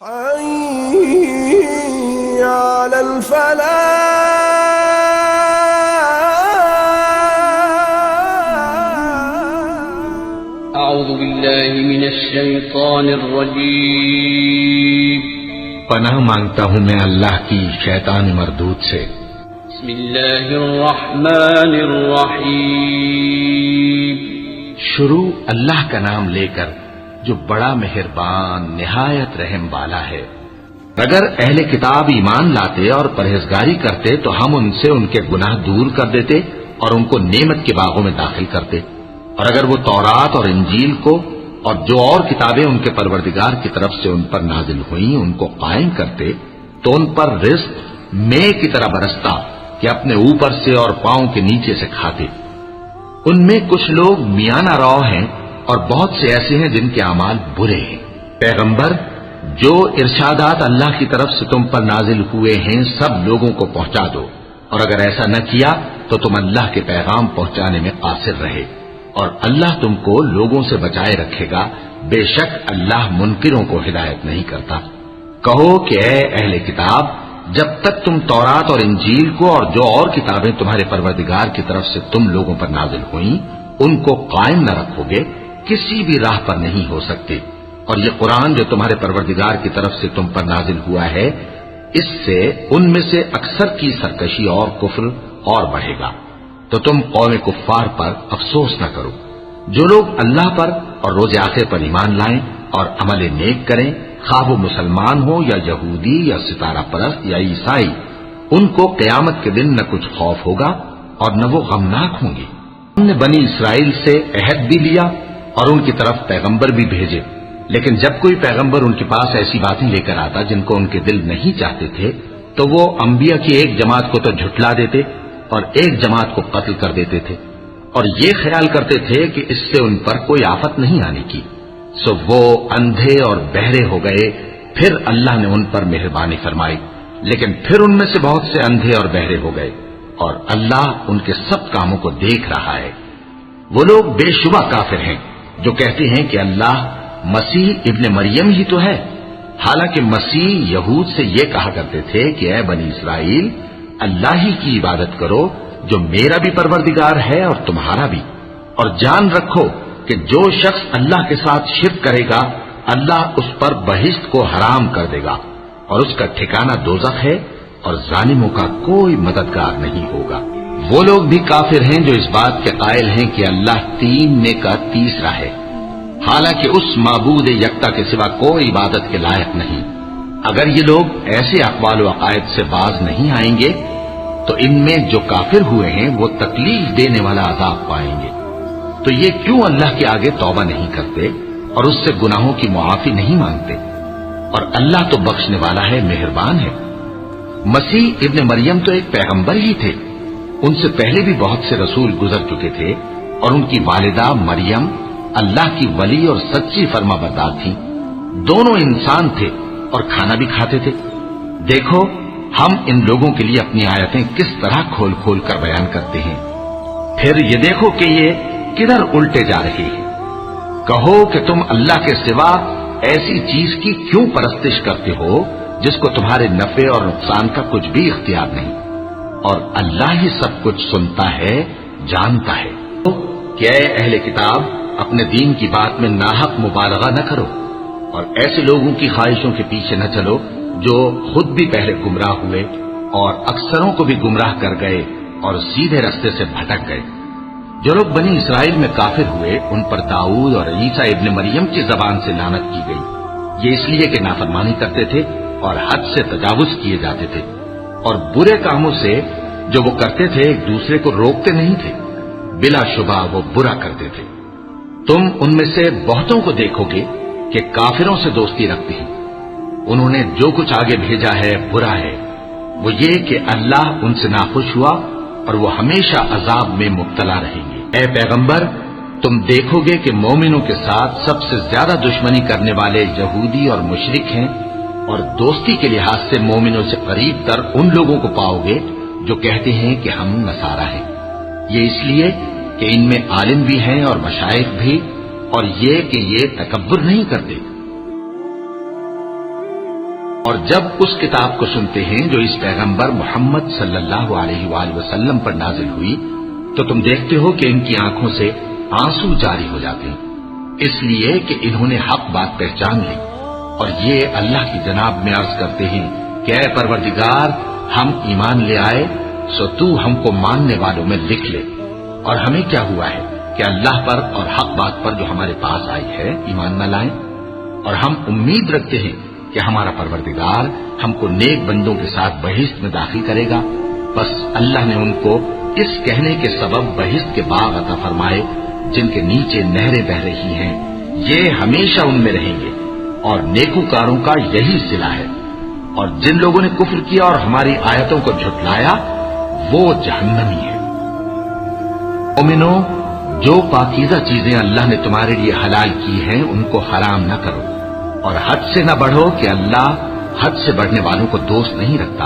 حي على الفلاح. أعوذ بالله من الشيطان الرجيم. پناہ مانگتا ہوں میں اللہ کی شیطان مردود سے. بسم الله الرحمن الرحيم. شروع اللہ کا نام لے کر جو بڑا مہربان نہایت رحم والا ہے. اگر اہل کتاب ایمان لاتے اور پرہیزگاری کرتے تو ہم ان سے ان کے گناہ دور کر دیتے اور ان کو نعمت کے باغوں میں داخل کرتے. اور اگر وہ تورات اور انجیل کو اور جو اور کتابیں ان کے پروردگار کی طرف سے ان پر نازل ہوئیں ان کو قائم کرتے تو ان پر رزق مے کی طرح برستا کہ اپنے اوپر سے اور پاؤں کے نیچے سے کھاتے. ان میں کچھ لوگ میانہ رو ہیں اور بہت سے ایسے ہیں جن کے اعمال برے ہیں. پیغمبر جو ارشادات اللہ کی طرف سے تم پر نازل ہوئے ہیں سب لوگوں کو پہنچا دو، اور اگر ایسا نہ کیا تو تم اللہ کے پیغام پہنچانے میں قاصر رہے، اور اللہ تم کو لوگوں سے بچائے رکھے گا. بے شک اللہ منکروں کو ہدایت نہیں کرتا. کہو کہ اے اہل کتاب، جب تک تم تورات اور انجیل کو اور جو اور کتابیں تمہارے پروردگار کی طرف سے تم لوگوں پر نازل ہوئیں ان کو قائم نہ رکھو گے کسی بھی راہ پر نہیں ہو سکتے. اور یہ قرآن جو تمہارے پروردگار کی طرف سے تم پر نازل ہوا ہے اس سے ان میں سے اکثر کی سرکشی اور کفر اور بڑھے گا. تو تم قوم کفار پر افسوس نہ کرو. جو لوگ اللہ پر اور روز آخر پر ایمان لائیں اور عمل نیک کریں، خواہ وہ مسلمان ہو یا یہودی یا ستارہ پرست یا عیسائی، ان کو قیامت کے دن نہ کچھ خوف ہوگا اور نہ وہ غمناک ہوں گے. ہم نے بنی اسرائیل سے عہد بھی لیا اور ان کی طرف پیغمبر بھی بھیجے، لیکن جب کوئی پیغمبر ان کے پاس ایسی باتیں لے کر آتا جن کو ان کے دل نہیں چاہتے تھے تو وہ انبیاء کی ایک جماعت کو تو جھٹلا دیتے اور ایک جماعت کو قتل کر دیتے تھے، اور یہ خیال کرتے تھے کہ اس سے ان پر کوئی آفت نہیں آنے کی. سو وہ اندھے اور بہرے ہو گئے. پھر اللہ نے ان پر مہربانی فرمائی، لیکن پھر ان میں سے بہت سے اندھے اور بہرے ہو گئے، اور اللہ ان کے سب کاموں کو دیکھ رہا ہے. وہ لوگ بے شبہ کافر ہیں جو کہتے ہیں کہ اللہ مسیح ابن مریم ہی تو ہے، حالانکہ مسیح یہود سے یہ کہا کرتے تھے کہ اے بنی اسرائیل، اللہ ہی کی عبادت کرو جو میرا بھی پروردگار ہے اور تمہارا بھی، اور جان رکھو کہ جو شخص اللہ کے ساتھ شرک کرے گا اللہ اس پر بہشت کو حرام کر دے گا اور اس کا ٹھکانہ دوزخ ہے، اور ظالموں کا کوئی مددگار نہیں ہوگا. وہ لوگ بھی کافر ہیں جو اس بات کے قائل ہیں کہ اللہ تین میں کا تیسرا ہے، حالانکہ اس معبود یکتا کے سوا کوئی عبادت کے لائق نہیں. اگر یہ لوگ ایسے اقوال و عقائد سے باز نہیں آئیں گے تو ان میں جو کافر ہوئے ہیں وہ تکلیف دینے والا عذاب پائیں گے. تو یہ کیوں اللہ کے آگے توبہ نہیں کرتے اور اس سے گناہوں کی معافی نہیں مانگتے؟ اور اللہ تو بخشنے والا ہے، مہربان ہے. مسیح ابن مریم تو ایک پیغمبر ہی تھے. ان سے پہلے بھی بہت سے رسول گزر چکے تھے، اور ان کی والدہ مریم اللہ کی ولی اور سچی فرما بردار تھیں. دونوں انسان تھے اور کھانا بھی کھاتے تھے. دیکھو ہم ان لوگوں کے لیے اپنی آیتیں کس طرح کھول کھول کر بیان کرتے ہیں. پھر یہ دیکھو کہ یہ کدھر الٹے جا رہے ہیں. کہو کہ تم اللہ کے سوا ایسی چیز کی کیوں پرستش کرتے ہو جس کو تمہارے نفع اور نقصان کا کچھ بھی اختیار نہیں، اور اللہ ہی سب کچھ سنتا ہے، جانتا ہے. کہ اے اہل کتاب، اپنے دین کی بات میں ناحق مبالغہ نہ کرو اور ایسے لوگوں کی خواہشوں کے پیچھے نہ چلو جو خود بھی پہلے گمراہ ہوئے اور اکثروں کو بھی گمراہ کر گئے اور سیدھے رستے سے بھٹک گئے. جو لوگ بنی اسرائیل میں کافر ہوئے ان پر داؤد اور عیسیٰ ابن مریم کی زبان سے لعنت کی گئی. یہ اس لیے کہ نافرمانی کرتے تھے اور حد سے تجاوز کیے جاتے تھے، اور برے کاموں سے جو وہ کرتے تھے ایک دوسرے کو روکتے نہیں تھے. بلا شبہ وہ برا کرتے تھے. تم ان میں سے بہتوں کو دیکھو گے کہ کافروں سے دوستی رکھتے ہیں. انہوں نے جو کچھ آگے بھیجا ہے برا ہے. وہ یہ کہ اللہ ان سے ناخوش ہوا اور وہ ہمیشہ عذاب میں مبتلا رہیں گے. اے پیغمبر، تم دیکھو گے کہ مومنوں کے ساتھ سب سے زیادہ دشمنی کرنے والے یہودی اور مشرک ہیں، اور دوستی کے لحاظ سے مومنوں سے قریب تر ان لوگوں کو پاؤ گے جو کہتے ہیں کہ ہم نصارہ ہیں. یہ اس لیے کہ ان میں عالم بھی ہیں اور مشائخ بھی، اور یہ کہ یہ تکبر نہیں کرتے. اور جب اس کتاب کو سنتے ہیں جو اس پیغمبر محمد صلی اللہ علیہ وآلہ وسلم پر نازل ہوئی تو تم دیکھتے ہو کہ ان کی آنکھوں سے آنسو جاری ہو جاتے ہیں، اس لیے کہ انہوں نے حق بات پہچان لی، اور یہ اللہ کی جناب میں عرض کرتے ہیں کہ اے پروردگار، ہم ایمان لے آئے سو تو ہم کو ماننے والوں میں لکھ لے، اور ہمیں کیا ہوا ہے کہ اللہ پر اور حق بات پر جو ہمارے پاس آئی ہے ایمان نہ لائیں، اور ہم امید رکھتے ہیں کہ ہمارا پروردگار ہم کو نیک بندوں کے ساتھ بہشت میں داخل کرے گا۔ بس اللہ نے ان کو اس کہنے کے سبب بہشت کے باغ عطا فرمائے جن کے نیچے نہریں بہ رہی ہیں، یہ ہمیشہ ان میں رہیں گے، اور نیکوکاروں کا یہی صلہ ہے، اور جن لوگوں نے کفر کیا اور ہماری آیتوں کو جھٹلایا وہ جہنمی ہے۔ مومنو، جو پاکیزہ چیزیں اللہ نے تمہارے لیے حلال کی ہیں ان کو حرام نہ کرو، اور حد سے نہ بڑھو کہ اللہ حد سے بڑھنے والوں کو دوست نہیں رکھتا،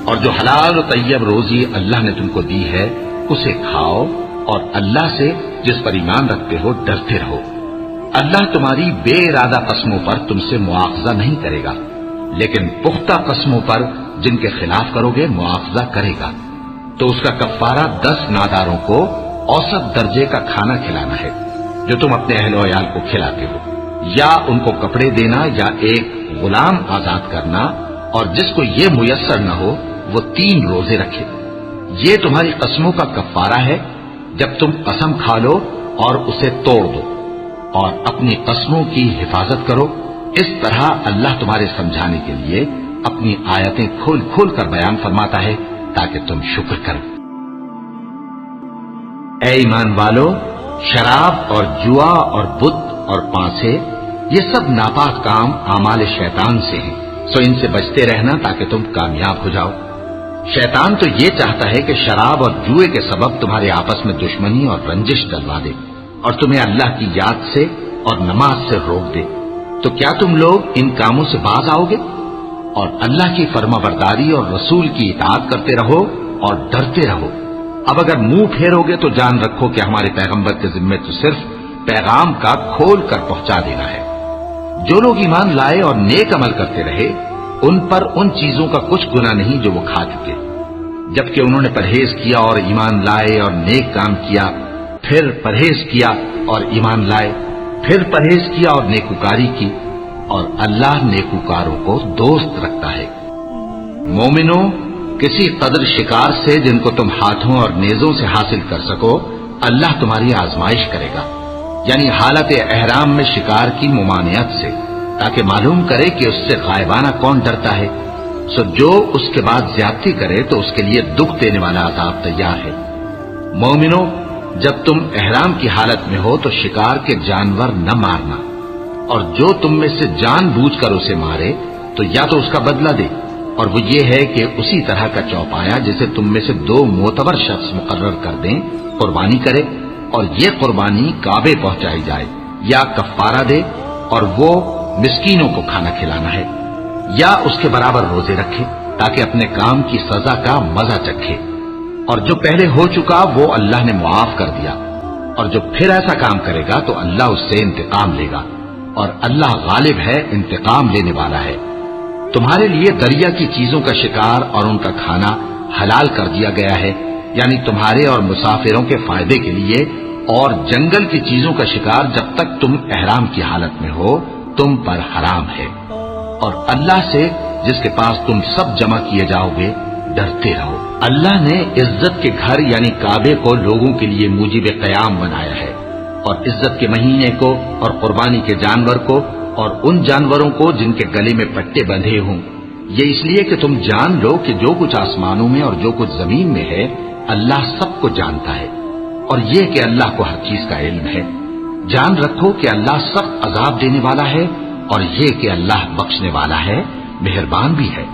اور جو حلال و طیب روزی اللہ نے تم کو دی ہے اسے کھاؤ، اور اللہ سے جس پر ایمان رکھتے ہو ڈرتے رہو۔ اللہ تمہاری بے ارادہ قسموں پر تم سے مواخذہ نہیں کرے گا، لیکن پختہ قسموں پر جن کے خلاف کرو گے مواخذہ کرے گا، تو اس کا کفارہ 10 ناداروں کو اوسط درجے کا کھانا کھلانا ہے جو تم اپنے اہل و عیال کو کھلاتے ہو، یا ان کو کپڑے دینا یا ایک غلام آزاد کرنا، اور جس کو یہ میسر نہ ہو وہ 3 روزے رکھے۔ یہ تمہاری قسموں کا کفارہ ہے جب تم قسم کھا لو اور اسے توڑ دو، اور اپنی قسموں کی حفاظت کرو۔ اس طرح اللہ تمہارے سمجھانے کے لیے اپنی آیتیں کھول کھول کر بیان فرماتا ہے تاکہ تم شکر کرو۔ اے ایمان والو، شراب اور جوا اور بت اور پانسے یہ سب ناپاک کام اعمال شیطان سے ہیں، سو ان سے بچتے رہنا تاکہ تم کامیاب ہو جاؤ۔ شیطان تو یہ چاہتا ہے کہ شراب اور جوئے کے سبب تمہارے آپس میں دشمنی اور رنجش ڈلوا دے، اور تمہیں اللہ کی یاد سے اور نماز سے روک دے۔ تو کیا تم لوگ ان کاموں سے باز آؤ گے؟ اور اللہ کی فرما برداری اور رسول کی اطاعت کرتے رہو اور ڈرتے رہو۔ اب اگر منہ پھیرو گے تو جان رکھو کہ ہمارے پیغمبر کے ذمے تو صرف پیغام کا کھول کر پہنچا دینا ہے۔ جو لوگ ایمان لائے اور نیک عمل کرتے رہے ان پر ان چیزوں کا کچھ گناہ نہیں جو وہ کھا چکے، جبکہ انہوں نے پرہیز کیا اور ایمان لائے اور نیک کام کیا، پھر پرہیز کیا اور ایمان لائے، پھر پرہیز کیا اور نیکوکاری کی، اور اللہ نیکوکاروں کو دوست رکھتا ہے۔ مومنوں، کسی قدر شکار سے جن کو تم ہاتھوں اور نیزوں سے حاصل کر سکو اللہ تمہاری آزمائش کرے گا، یعنی حالت احرام میں شکار کی ممانعت سے، تاکہ معلوم کرے کہ اس سے غائبانہ کون ڈرتا ہے۔ سو جو اس کے بعد زیادتی کرے تو اس کے لیے دکھ دینے والا عذاب تیار ہے۔ مومنوں، جب تم احرام کی حالت میں ہو تو شکار کے جانور نہ مارنا، اور جو تم میں سے جان بوجھ کر اسے مارے تو یا تو اس کا بدلہ دے، اور وہ یہ ہے کہ اسی طرح کا چوپایا جسے تم میں سے 2 معتبر شخص مقرر کر دیں قربانی کرے، اور یہ قربانی کعبے پہنچائی جائے، یا کفارہ دے اور وہ مسکینوں کو کھانا کھلانا ہے، یا اس کے برابر روزے رکھے تاکہ اپنے کام کی سزا کا مزہ چکھے، اور جو پہلے ہو چکا وہ اللہ نے معاف کر دیا، اور جو پھر ایسا کام کرے گا تو اللہ اس سے انتقام لے گا، اور اللہ غالب ہے، انتقام لینے والا ہے۔ تمہارے لیے دریا کی چیزوں کا شکار اور ان کا کھانا حلال کر دیا گیا ہے، یعنی تمہارے اور مسافروں کے فائدے کے لیے، اور جنگل کی چیزوں کا شکار جب تک تم احرام کی حالت میں ہو تم پر حرام ہے، اور اللہ سے جس کے پاس تم سب جمع کیے جاؤ گے ڈرتے رہو۔ اللہ نے عزت کے گھر یعنی کعبے کو لوگوں کے لیے موجب قیام بنایا ہے، اور عزت کے مہینے کو اور قربانی کے جانور کو اور ان جانوروں کو جن کے گلے میں پٹے بندھے ہوں، یہ اس لیے کہ تم جان لو کہ جو کچھ آسمانوں میں اور جو کچھ زمین میں ہے اللہ سب کو جانتا ہے، اور یہ کہ اللہ کو ہر چیز کا علم ہے۔ جان رکھو کہ اللہ سخت عذاب دینے والا ہے، اور یہ کہ اللہ بخشنے والا ہے، مہربان بھی ہے۔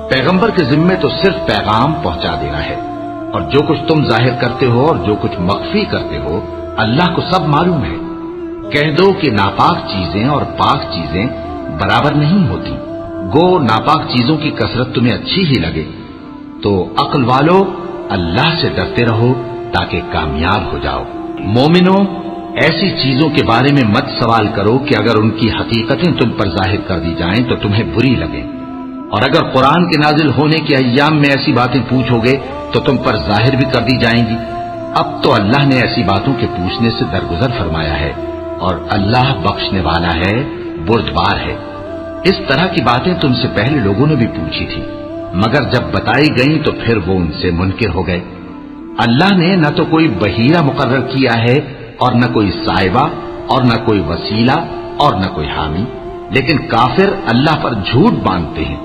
پیغمبر کے ذمے تو صرف پیغام پہنچا دینا ہے، اور جو کچھ تم ظاہر کرتے ہو اور جو کچھ مخفی کرتے ہو اللہ کو سب معلوم ہے۔ کہہ دو کہ ناپاک چیزیں اور پاک چیزیں برابر نہیں ہوتی، گو ناپاک چیزوں کی کثرت تمہیں اچھی ہی لگے، تو عقل والو اللہ سے ڈرتے رہو تاکہ کامیاب ہو جاؤ۔ مومنوں، ایسی چیزوں کے بارے میں مت سوال کرو کہ اگر ان کی حقیقتیں تم پر ظاہر کر دی جائیں تو تمہیں بری لگیں، اور اگر قرآن کے نازل ہونے کے ایام میں ایسی باتیں پوچھو گے تو تم پر ظاہر بھی کر دی جائیں گی۔ اب تو اللہ نے ایسی باتوں کے پوچھنے سے درگزر فرمایا ہے، اور اللہ بخشنے والا ہے، بردبار ہے۔ اس طرح کی باتیں تم سے پہلے لوگوں نے بھی پوچھی تھی، مگر جب بتائی گئیں تو پھر وہ ان سے منکر ہو گئے۔ اللہ نے نہ تو کوئی بحیرہ مقرر کیا ہے، اور نہ کوئی صاحبہ، اور نہ کوئی وسیلہ، اور نہ کوئی حامی، لیکن کافر اللہ پر جھوٹ باندھتے ہیں،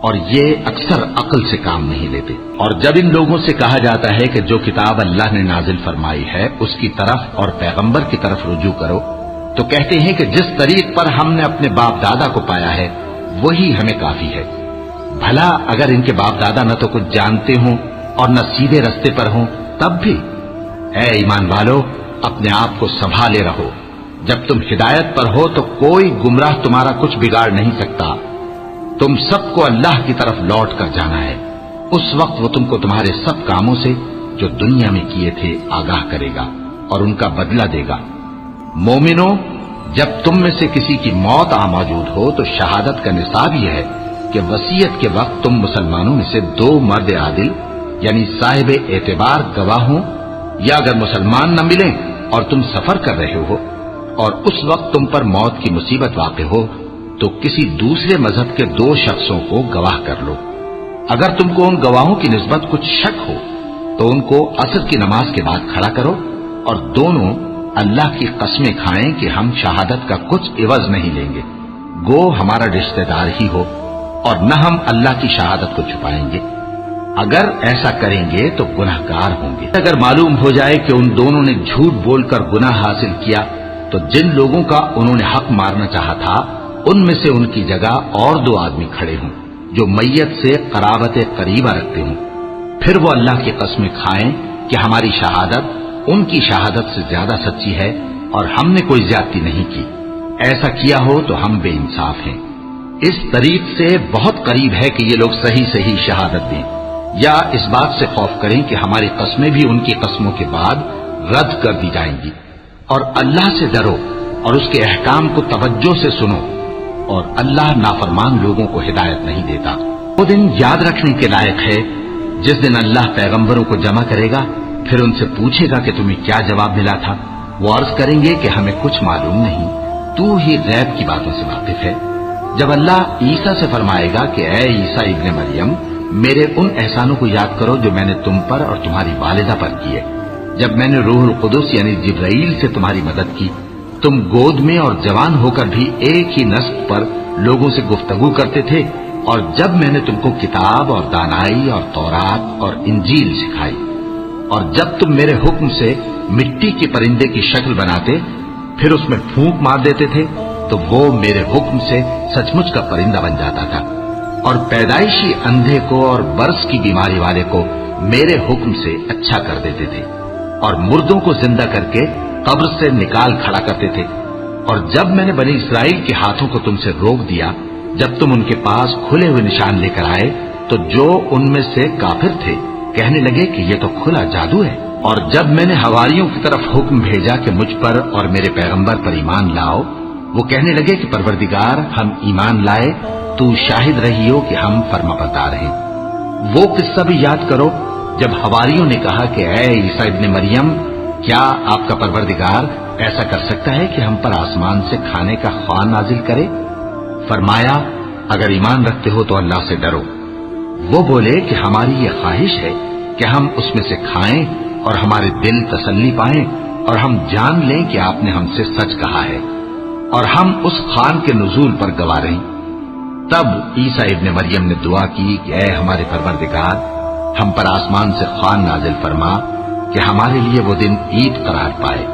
اور یہ اکثر عقل سے کام نہیں لیتے۔ اور جب ان لوگوں سے کہا جاتا ہے کہ جو کتاب اللہ نے نازل فرمائی ہے اس کی طرف اور پیغمبر کی طرف رجوع کرو، تو کہتے ہیں کہ جس طریق پر ہم نے اپنے باپ دادا کو پایا ہے وہی ہمیں کافی ہے۔ بھلا اگر ان کے باپ دادا نہ تو کچھ جانتے ہوں اور نہ سیدھے رستے پر ہوں تب بھی؟ اے ایمان والو، اپنے آپ کو سنبھالے رہو، جب تم ہدایت پر ہو تو کوئی گمراہ تمہارا کچھ بگاڑ نہیں سکتا۔ تم سب کو اللہ کی طرف لوٹ کر جانا ہے، اس وقت وہ تم کو تمہارے سب کاموں سے جو دنیا میں کیے تھے آگاہ کرے گا اور ان کا بدلہ دے گا۔ مومنو، جب تم میں سے کسی کی موت آ موجود ہو تو شہادت کا نصاب یہ ہے کہ وصیت کے وقت تم مسلمانوں میں سے 2 مرد عادل یعنی صاحب اعتبار گواہ ہوں، یا اگر مسلمان نہ ملیں اور تم سفر کر رہے ہو اور اس وقت تم پر موت کی مصیبت واقع ہو تو کسی دوسرے مذہب کے 2 شخصوں کو گواہ کر لو۔ اگر تم کو ان گواہوں کی نسبت کچھ شک ہو تو ان کو عصر کی نماز کے بعد کھڑا کرو، اور دونوں اللہ کی قسمیں کھائیں کہ ہم شہادت کا کچھ عوض نہیں لیں گے، گو ہمارا رشتہ دار ہی ہو، اور نہ ہم اللہ کی شہادت کو چھپائیں گے۔ اگر ایسا کریں گے تو گناہگار ہوں گے۔ اگر معلوم ہو جائے کہ ان دونوں نے جھوٹ بول کر گناہ حاصل کیا تو جن لوگوں کا انہوں نے حق مارنا چاہا تھا ان میں سے ان کی جگہ اور 2 آدمی کھڑے ہوں جو میت سے قرابت قریبہ رکھتے ہوں، پھر وہ اللہ کی قسمیں کھائیں کہ ہماری شہادت ان کی شہادت سے زیادہ سچی ہے اور ہم نے کوئی زیادتی نہیں کی۔ ایسا کیا ہو تو ہم بے انصاف ہیں۔ اس طریق سے بہت قریب ہے کہ یہ لوگ صحیح شہادت دیں، یا اس بات سے خوف کریں کہ ہماری قسمیں بھی ان کی قسموں کے بعد رد کر دی جائیں گی۔ اور اللہ سے ڈرو اور اس کے احکام کو توجہ سے سنو، اور اللہ نافرمان لوگوں کو ہدایت نہیں دیتا۔ وہ دن یاد رکھنے کے لائق ہے جس دن اللہ پیغمبروں کو جمع کرے گا، پھر ان سے پوچھے گا کہ تمہیں کیا جواب ملا تھا۔ وہ عرض کریں گے کہ ہمیں کچھ معلوم نہیں، تو ہی غیب کی باتوں سے واقف ہے۔ جب اللہ عیسیٰ سے فرمائے گا کہ اے عیسیٰ ابن مریم، میرے ان احسانوں کو یاد کرو جو میں نے تم پر اور تمہاری والدہ پر کیے، جب میں نے روح القدس یعنی جبرائیل سے تمہاری مدد کی، تم گود میں اور جوان ہو کر بھی ایک ہی نسق پر لوگوں سے گفتگو کرتے تھے، اور جب میں نے تم کو کتاب اور دانائی اور تورات اور انجیل سکھائی، اور جب تم میرے حکم سے مٹی کے پرندے کی شکل بناتے پھر اس میں پھونک مار دیتے تھے تو وہ میرے حکم سے سچ مچ کا پرندہ بن جاتا تھا، اور پیدائشی اندھے کو اور برس کی بیماری والے کو میرے حکم سے اچھا کر دیتے تھے، اور مردوں کو زندہ کر کے قبر سے نکال کھڑا کرتے تھے۔ اور جب میں نے بنی اسرائیل کے ہاتھوں کو تم سے روک دیا جب تم ان کے پاس کھلے ہوئے نشان لے کر آئے تو جو ان میں سے کافر تھے کہنے لگے کہ یہ تو کھلا جادو ہے۔ اور جب میں نے حواریوں کی طرف حکم بھیجا کہ مجھ پر اور میرے پیغمبر پر ایمان لاؤ، وہ کہنے لگے کہ پروردگار ہم ایمان لائے، تو شاہد رہی ہو کہ ہم فرما بردار ہیں۔ وہ قصہ بھی یاد کرو جب حواریوں نے کہا کہ اے عیسیٰ ابن مریم، کیا آپ کا پروردگار ایسا کر سکتا ہے کہ ہم پر آسمان سے کھانے کا خوان نازل کرے؟ فرمایا اگر ایمان رکھتے ہو تو اللہ سے ڈرو۔ وہ بولے کہ ہماری یہ خواہش ہے کہ ہم اس میں سے کھائیں اور ہمارے دل تسلی پائیں اور ہم جان لیں کہ آپ نے ہم سے سچ کہا ہے، اور ہم اس خوان کے نزول پر گواہ رہیں۔ تب عیسیٰ ابن مریم نے دعا کی کہ اے ہمارے پروردگار، ہم پر آسمان سے خوان نازل فرما کہ ہمارے لیے وہ دن عید قرار پائے،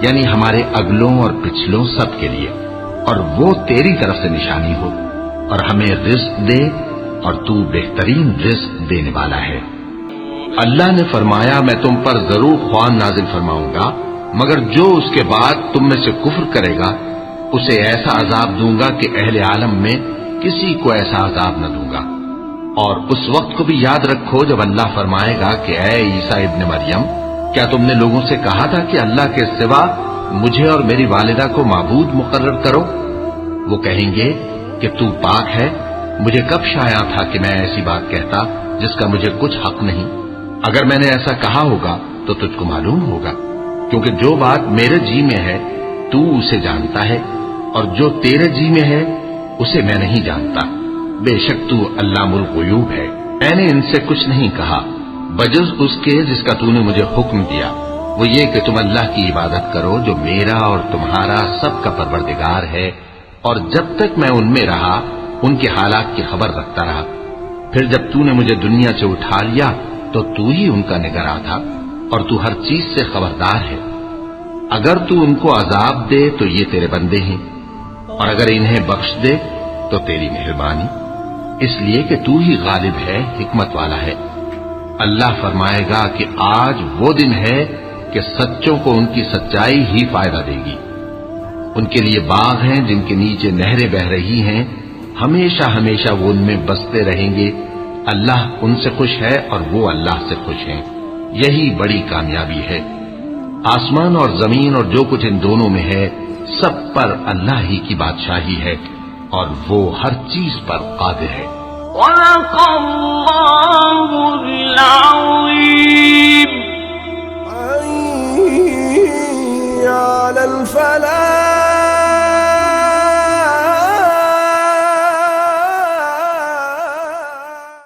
یعنی ہمارے اگلوں اور پچھلوں سب کے لیے، اور وہ تیری طرف سے نشانی ہو، اور ہمیں رزق دے، اور تو بہترین رزق دینے والا ہے۔ اللہ نے فرمایا میں تم پر ضرور خوان نازل فرماؤں گا، مگر جو اس کے بعد تم میں سے کفر کرے گا اسے ایسا عذاب دوں گا کہ اہل عالم میں کسی کو ایسا عذاب نہ دوں گا۔ اور اس وقت کو بھی یاد رکھو جب اللہ فرمائے گا کہ اے عیسیٰ ابن مریم، کیا تم نے لوگوں سے کہا تھا کہ اللہ کے سوا مجھے اور میری والدہ کو معبود مقرر کرو؟ وہ کہیں گے کہ تو پاک ہے، مجھے کب شایع تھا کہ میں ایسی بات کہتا جس کا مجھے کچھ حق نہیں؟ اگر میں نے ایسا کہا ہوگا تو تجھ کو معلوم ہوگا، کیونکہ جو بات میرے جی میں ہے تو اسے جانتا ہے، اور جو تیرے جی میں ہے اسے میں نہیں جانتا۔ بے شک تو علام الغیوب ہے۔ میں نے ان سے کچھ نہیں کہا بجز اس کے جس کا تو نے مجھے حکم دیا، وہ یہ کہ تم اللہ کی عبادت کرو جو میرا اور تمہارا سب کا پروردگار ہے، اور جب تک میں ان میں رہا ان کے حالات کی خبر رکھتا رہا۔ پھر جب تو نے مجھے دنیا سے اٹھا لیا تو تو ہی ان کا نگراں تھا، اور تو ہر چیز سے خبردار ہے۔ اگر تو ان کو عذاب دے تو یہ تیرے بندے ہیں، اور اگر انہیں بخش دے تو تیری مہربانی، اس لیے کہ تو ہی غالب ہے، حکمت والا ہے۔ اللہ فرمائے گا کہ آج وہ دن ہے کہ سچوں کو ان کی سچائی ہی فائدہ دے گی۔ ان کے لیے باغ ہیں جن کے نیچے نہریں بہ رہی ہیں، ہمیشہ ہمیشہ وہ ان میں بستے رہیں گے۔ اللہ ان سے خوش ہے اور وہ اللہ سے خوش ہیں، یہی بڑی کامیابی ہے۔ آسمان اور زمین اور جو کچھ ان دونوں میں ہے سب پر اللہ ہی کی بادشاہی ہے، اور وہ ہر چیز پر قادر ہے۔ صدق اللہ العظیم۔ حي على الفلاح